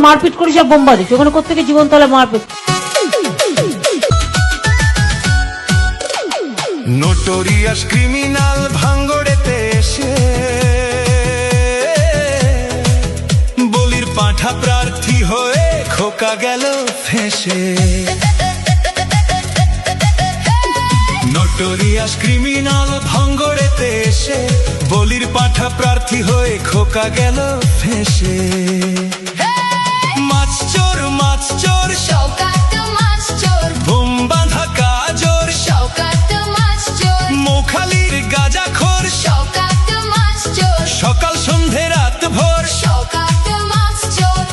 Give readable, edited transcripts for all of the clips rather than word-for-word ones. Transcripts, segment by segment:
মারপিট করিস আর বোম্বা দিস, ওখানে কোথেকে জীবন তাহলে মারপিট। নোটোরিয়াস ক্রিমিনাল ভাঙ্গড়েতে এসে বলির পাঁঠা প্রার্থী হয়ে খোকা গেল ফেঁসে। নোটোরিয়াস ক্রিমিনাল ভাঙ্গড়েতে এসে বলির পাঁঠা প্রার্থী হয়ে খোকা গেল ফেঁসে। মাছ চোর মাছ চোর শওকাত মাছ চোর, বোম বাঁধা কাজর শওকাত মাছ চোর, মোখালির গাঁজাখোর শওকাত মাছ চোর, সকাল সন্ধে রাত ভোর শওকাত মাছ চোর।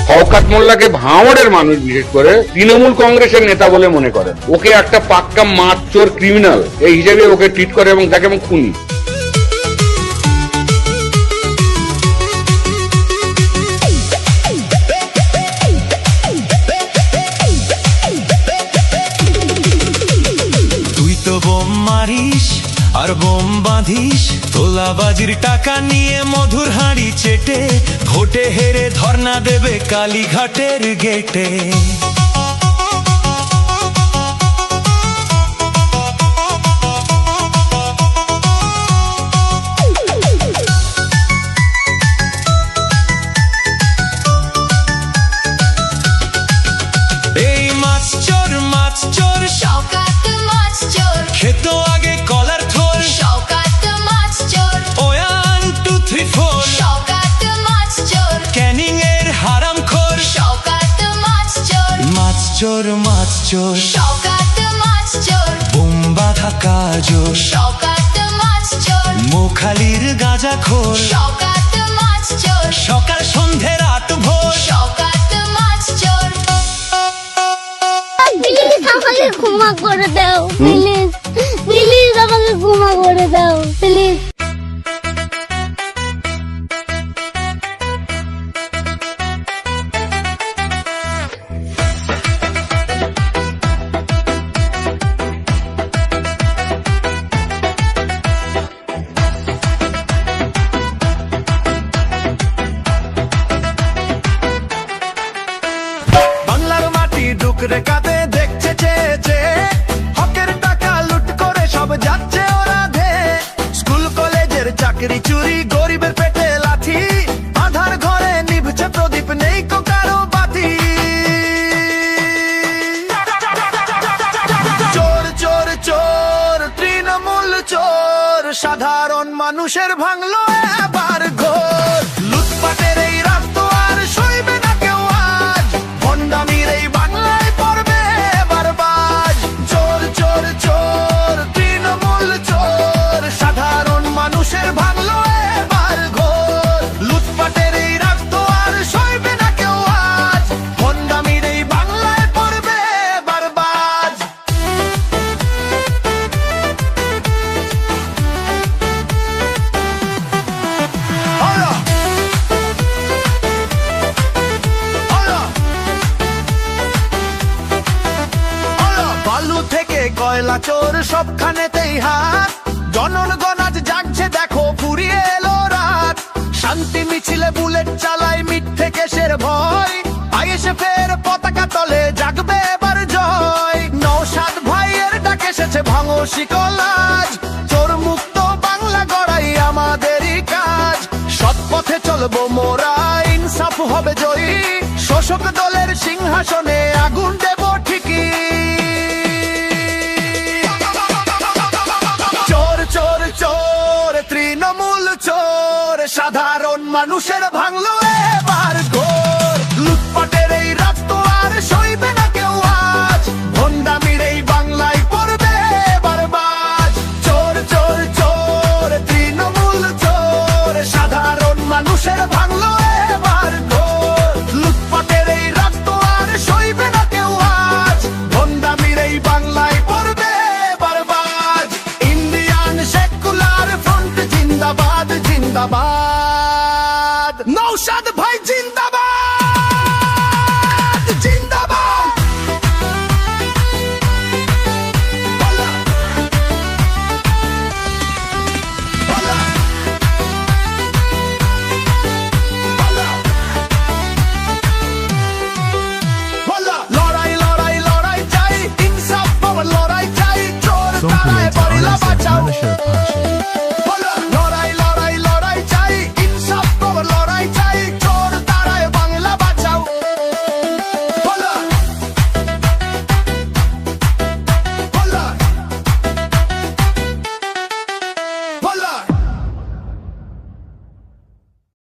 শওকত মোল্লাকে ভাঙড়ের মানুষ বিশেষ করে তৃণমূল কংগ্রেসের নেতা বলে মনে করেন। ওকে একটা পাক্কা মাছ চোর ক্রিমিনাল এই হিসেবে ওকে ট্রিট করে এবং তাকে এবং খুনি। তুই তো বোম মারিস আর বোম বাঁধিস, তোলাবাজির টাকা নিয়ে মধুর হাঁড়ি চেটে ভোটে হেরে ধর্ণা দেবে কালীঘাটের গেটে। এই মাছ চোর শওকাত মাছ চোর, খেত আগে কলার থোর শওকাত মাছ চোর, 1 2 3 4 শওকাত মাছ চোর, ক্যানিং এর হারাম খোর। শওকাত মাছ চোর, মাছ চোর শওকাত মাছ চোর, বোম বাঁধা কাজর শওকাত মাছ চোর, মোখালির গাঁজাখোর শওকাত মাছ চোর, সকাল সন্ধে রাত ভোর। শওকাত মাছ চোর। প্লিজ আমাকে ক্ষমা করে দাও, প্লিজ প্লিজ আমাকে ক্ষমা করে দাও প্লিজ। বাংলার মাটি ডুকরে কাঁদে দেখছে চেয়েছে, হকের টাকা লুট করে সব যাচ্ছে ওরা ধে। স্কুল কলেজের চাকরি চুরি, গরিবের পেটে লাথি, আধার ঘরে নিভছে প্রদীপ, নেই কো কারো বাতি। চোর চোর চোর তৃণমূল চোর, সাধারণ মানুষের ভাঙলো এবার ঘোর। লুটপাটের এই রাত তো আর সইবে না কেউ আজ, ভণ্ডামির এই বাংলায় পড়বে এবার বাজ। চোর চোর চোর তৃণমূল চোর, সাধারণ মানুষের ভাঙলো এবার ঘোর। লুটপাটের এই রাত তো আর সইবে না কেউ আজ, ভণ্ডামির এই বাংলায় পড়বে এবার বাজ। বালু থেকে কয়লা চোর সবখানেতেই হাত, জনগণ আজ জাগছে দেখো ফুরিয়ে এলো রাত। শান্তি মিছিলে বুলেট চালায় মিথ্যে কেসের ভয়, আইএসএ ফের পতাকা তলে জাগবে এবার জয়। নওশাদ ভাইয়ের ডাক এসেছে ভাঙো শিকল আজ, চোর মুক্ত বাংলা গড়াই আমাদেরই কাজ। সৎ পথে চলবো মোরা, ইনসাফ হবে জয়ী, শোষক দলের সিংহাসনে আগুন দেব ঠিকই। চোর চোর চোর তৃণমূল চোর, সাধারণ মানুষের ভাঙলো